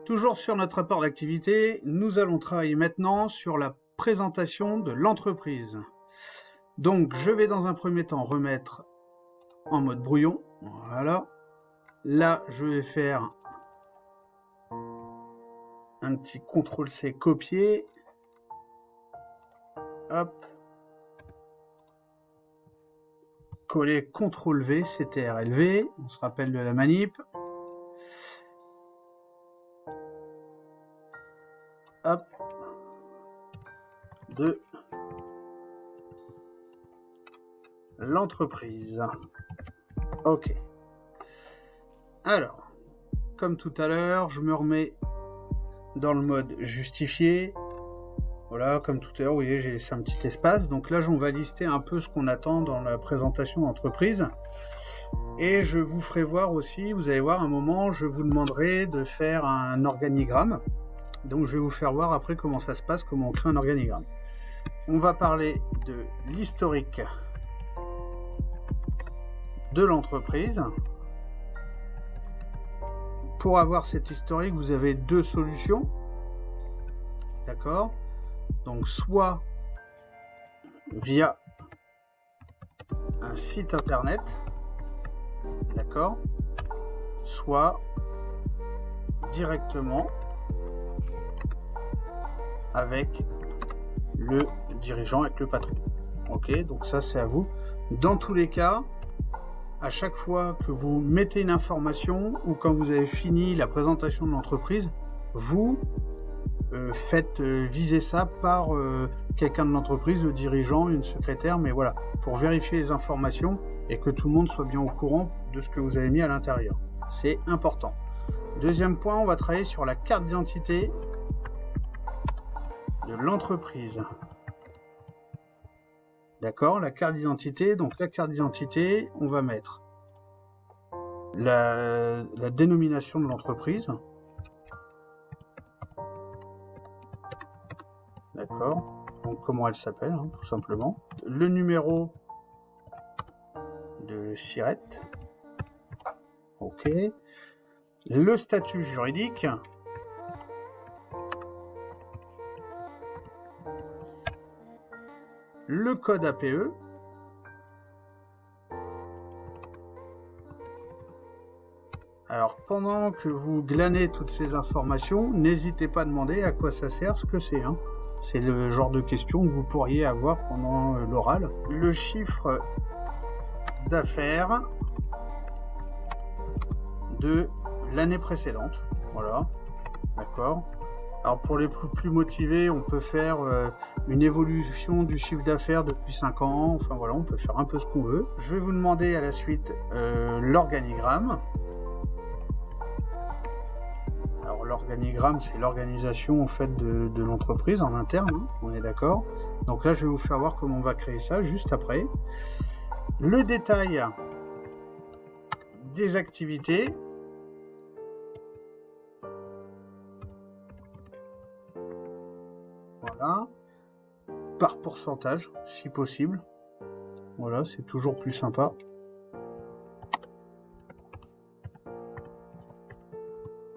Toujours sur notre rapport d'activité, nous allons travailler maintenant sur la présentation de l'entreprise. Donc, je vais dans un premier temps remettre en mode brouillon. Voilà. Là, je vais faire un petit CTRL-C copier. Hop. Coller CTRL-V, CTRL-V. On se rappelle de la manip. Hop. De l'entreprise. Ok. Alors, comme tout à l'heure, je me remets dans le mode justifié. Voilà, comme tout à l'heure, vous voyez, j'ai laissé un petit espace. Donc là, on va lister un peu ce qu'on attend dans la présentation d'entreprise. Et je vous ferai voir aussi, vous allez voir, un moment, je vous demanderai de faire un organigramme. Donc je vais vous faire voir après comment ça se passe, comment on crée un organigramme. On va parler de l'historique de l'entreprise. Pour avoir cet historique, vous avez deux solutions. D'accord ? Donc soit via un site internet, d'accord, soit directement avec le dirigeant, avec le patron. Ok, donc ça c'est à vous. Dans tous les cas, à chaque fois que vous mettez une information ou quand vous avez fini la présentation de l'entreprise, vous faites viser ça par quelqu'un de l'entreprise, le dirigeant, une secrétaire, mais voilà, pour vérifier les informations et que tout le monde soit bien au courant de ce que vous avez mis à l'intérieur. C'est important. Deuxième point, on va travailler sur la carte d'identité de l'entreprise. D'accord, la carte d'identité. Donc la carte d'identité, on va mettre la dénomination de l'entreprise. D'accord, donc comment elle s'appelle, hein, tout simplement. Le numéro de SIRET. Ok. Le statut juridique. Le code APE. Alors, pendant que vous glanez toutes ces informations, n'hésitez pas à demander à quoi ça sert, ce que c'est. Hein. C'est le genre de questions que vous pourriez avoir pendant l'oral. Le chiffre d'affaires de l'année précédente. Voilà. D'accord. Alors, pour les plus motivés, on peut faire une évolution du chiffre d'affaires depuis 5 ans. Enfin, voilà, on peut faire un peu ce qu'on veut. Je vais vous demander à la suite l'organigramme. Alors l'organigramme, c'est l'organisation en fait de l'entreprise en interne, hein, on est d'accord. Donc là, je vais vous faire voir comment on va créer ça juste après. Le détail des activités. Voilà. Par pourcentage, si possible. Voilà, c'est toujours plus sympa.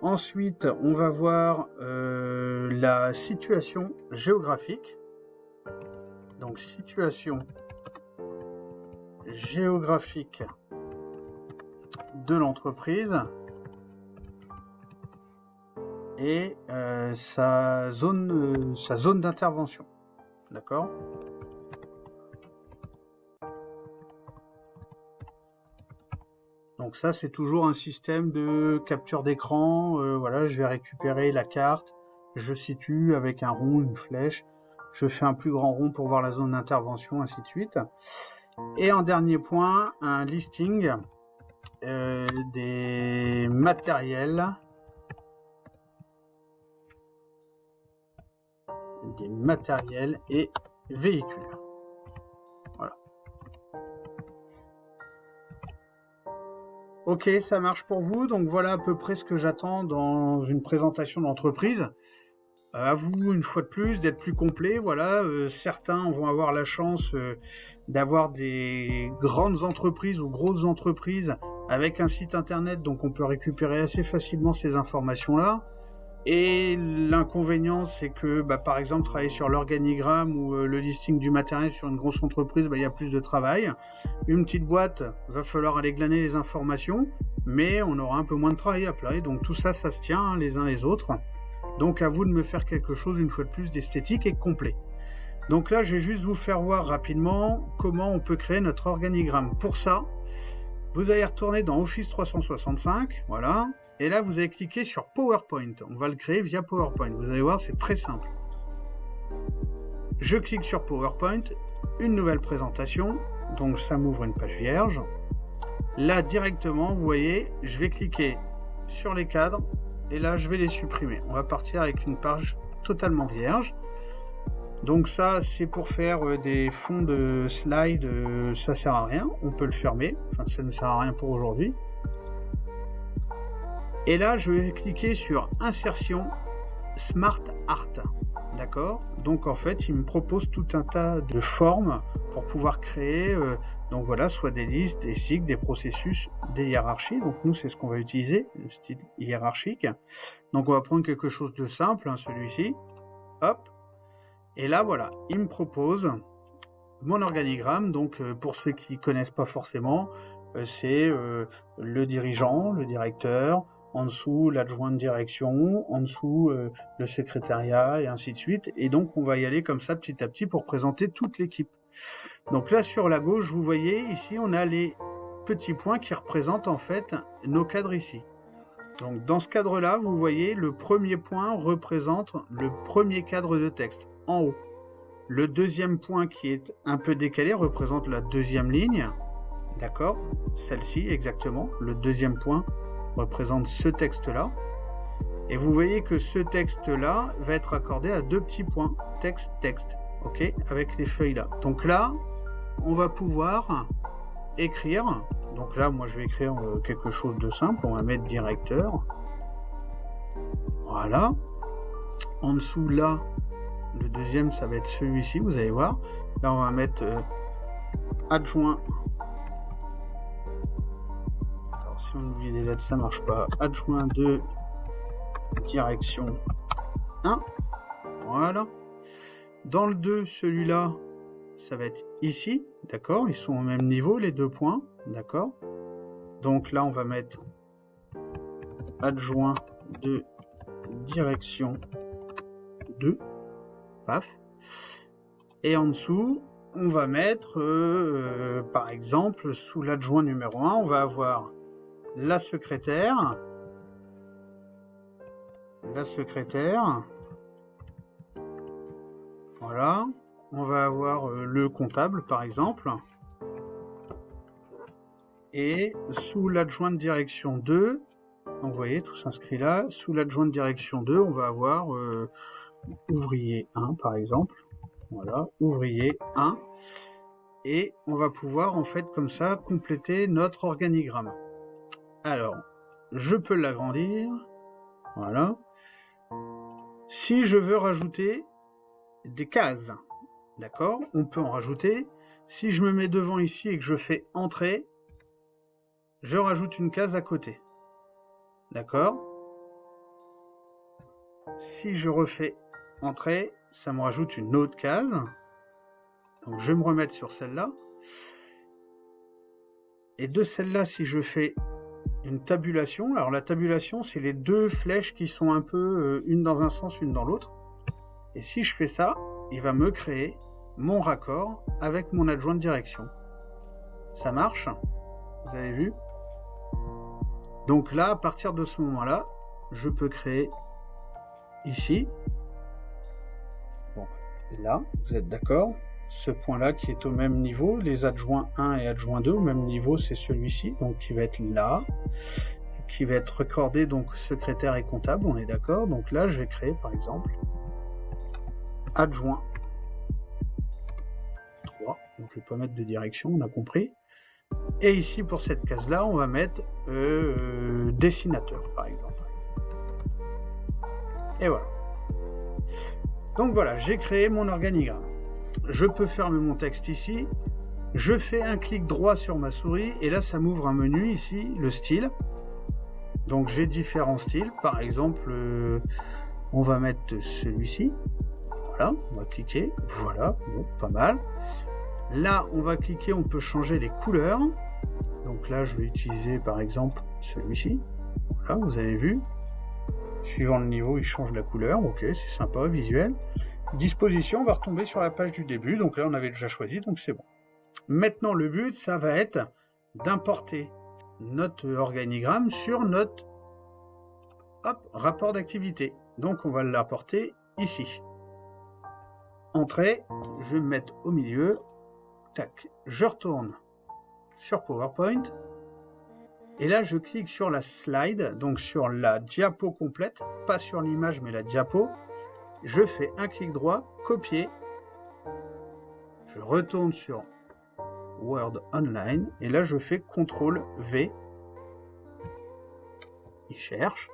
Ensuite, on va voir la situation géographique. Donc, situation géographique de l'entreprise et sa zone d'intervention. D'accord ? Donc ça, c'est toujours un système de capture d'écran. Voilà, je vais récupérer la carte, je situe avec un rond, une flèche, je fais un plus grand rond pour voir la zone d'intervention, ainsi de suite. Et en dernier point, un listing des matériels et véhicules. Voilà. Ok, ça marche pour vous. Donc voilà à peu près ce que j'attends dans une présentation d'entreprise. À vous, une fois de plus, d'être plus complet. Voilà, certains vont avoir la chance d'avoir des grandes entreprises ou grosses entreprises avec un site internet, donc on peut récupérer assez facilement ces informations-là. Et l'inconvénient, c'est que, par exemple, travailler sur l'organigramme ou le listing du matériel sur une grosse entreprise, il y a plus de travail. Une petite boîte, va falloir aller glaner les informations, mais on aura un peu moins de travail à placer. Donc tout ça, ça se tient les uns les autres. Donc à vous de me faire quelque chose, une fois de plus, d'esthétique et complet. Donc là, je vais juste vous faire voir rapidement comment on peut créer notre organigramme. Pour ça, vous allez retourner dans Office 365, voilà. Et là, vous allez cliquer sur PowerPoint. On va le créer via PowerPoint. Vous allez voir, c'est très simple. Je clique sur PowerPoint, une nouvelle présentation. Donc, ça m'ouvre une page vierge. Là, directement, vous voyez, je vais cliquer sur les cadres. Et là, je vais les supprimer. On va partir avec une page totalement vierge. Donc ça, c'est pour faire des fonds de slide. Ça sert à rien. On peut le fermer. Enfin, ça ne sert à rien pour aujourd'hui. Et là, je vais cliquer sur Insertion Smart Art. D'accord? Donc, en fait, il me propose tout un tas de formes pour pouvoir créer, donc voilà, soit des listes, des cycles, des processus, des hiérarchies. Donc, nous, c'est ce qu'on va utiliser, le style hiérarchique. Donc, on va prendre quelque chose de simple, hein, celui-ci. Hop. Et là, voilà, il me propose mon organigramme. Donc, pour ceux qui ne connaissent pas forcément, c'est le dirigeant, le directeur, en dessous l'adjoint de direction, en dessous le secrétariat et ainsi de suite. Et donc on va y aller comme ça petit à petit pour présenter toute l'équipe. Donc là sur la gauche, vous voyez ici on a les petits points qui représentent en fait nos cadres ici. Donc dans ce cadre là, vous voyez le premier point représente le premier cadre de texte en haut. Le deuxième point qui est un peu décalé représente la deuxième ligne. D'accord? Celle-ci exactement. Le deuxième point représente ce texte-là. Et vous voyez que ce texte-là va être accordé à deux petits points, texte, texte, ok, avec les feuilles là. Donc là, on va pouvoir écrire. Donc là, moi, je vais écrire quelque chose de simple. On va mettre directeur. Voilà. En dessous, là, le deuxième, ça va être celui-ci, vous allez voir. Là, on va mettre adjoint. Si on oublie des lettres, ça marche pas. Adjoint de direction 1. Voilà. Dans le 2, celui-là, ça va être ici. D'accord? Ils sont au même niveau, les deux points. D'accord? Donc là, on va mettre adjoint de direction 2. Paf. Et en dessous, on va mettre, par exemple, sous l'adjoint numéro 1, on va avoir la secrétaire, voilà, on va avoir le comptable par exemple, et sous l'adjoint de direction 2, donc vous voyez tout s'inscrit là, sous l'adjoint de direction 2, on va avoir ouvrier 1 par exemple, voilà, ouvrier 1, et on va pouvoir en fait comme ça compléter notre organigramme. Alors, je peux l'agrandir, voilà. Si je veux rajouter des cases, d'accord, on peut en rajouter. Si je me mets devant ici et que je fais entrée, je rajoute une case à côté, d'accord. Si je refais entrée, ça me rajoute une autre case. Donc je vais me remettre sur celle-là. Et de celle-là, si je fais une tabulation, alors la tabulation, c'est les deux flèches qui sont un peu une dans un sens, une dans l'autre. Et si je fais ça, il va me créer mon raccord avec mon adjoint de direction. Ça marche? Vous avez vu? Donc là, à partir de ce moment-là, je peux créer ici. Bon, là, vous êtes d'accord? Ce point-là qui est au même niveau, les adjoints 1 et adjoint 2 au même niveau, c'est celui-ci, donc qui va être là, qui va être recordé, donc secrétaire et comptable, on est d'accord. Donc là, je vais créer par exemple adjoint 3, donc je vais pas mettre de direction, on a compris. Et ici, pour cette case-là, on va mettre dessinateur, par exemple. Et voilà. Donc voilà, j'ai créé mon organigramme. Je peux fermer mon texte ici. Je fais un clic droit sur ma souris et là, ça m'ouvre un menu ici, le style. Donc j'ai différents styles. Par exemple, On va mettre celui-ci. Voilà, on va cliquer. Voilà, bon, pas mal. Là, on va cliquer, on peut changer les couleurs. Donc là, je vais utiliser par exemple celui-ci. Voilà, vous avez vu. Suivant le niveau, il change la couleur. Ok, c'est sympa, visuel. Disposition, on va retomber sur la page du début. Donc là, on avait déjà choisi, donc c'est bon. Maintenant, le but, ça va être d'importer notre organigramme sur notre rapport d'activité. Donc, on va l'apporter ici. Entrée, je vais me mettre au milieu. Tac, je retourne sur PowerPoint. Et là, je clique sur la slide, donc sur la diapo complète, pas sur l'image, mais la diapo. Je fais un clic droit, copier. Je retourne sur Word Online, et là, je fais CTRL V. Il cherche,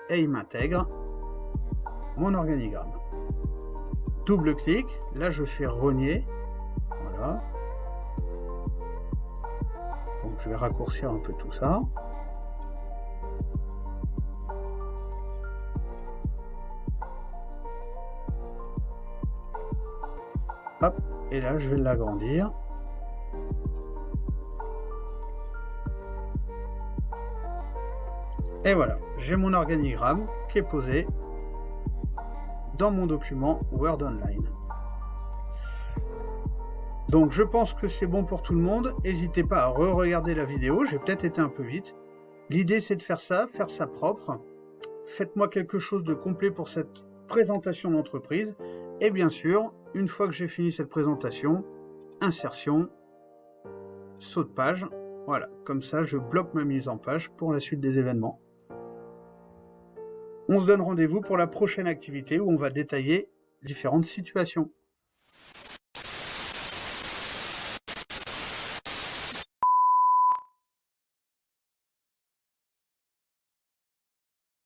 et il m'intègre mon organigramme. Double clic, là, je fais renier. Voilà. Donc, je vais raccourcir un peu tout ça. Hop, et là, je vais l'agrandir. Et voilà, j'ai mon organigramme qui est posé dans mon document Word Online. Donc je pense que c'est bon pour tout le monde. N'hésitez pas à re-regarder la vidéo, j'ai peut-être été un peu vite. L'idée c'est de faire ça propre. Faites-moi quelque chose de complet pour cette présentation d'entreprise. Et bien sûr, une fois que j'ai fini cette présentation, insertion, saut de page. Voilà, comme ça je bloque ma mise en page pour la suite des événements. On se donne rendez-vous pour la prochaine activité où on va détailler différentes situations.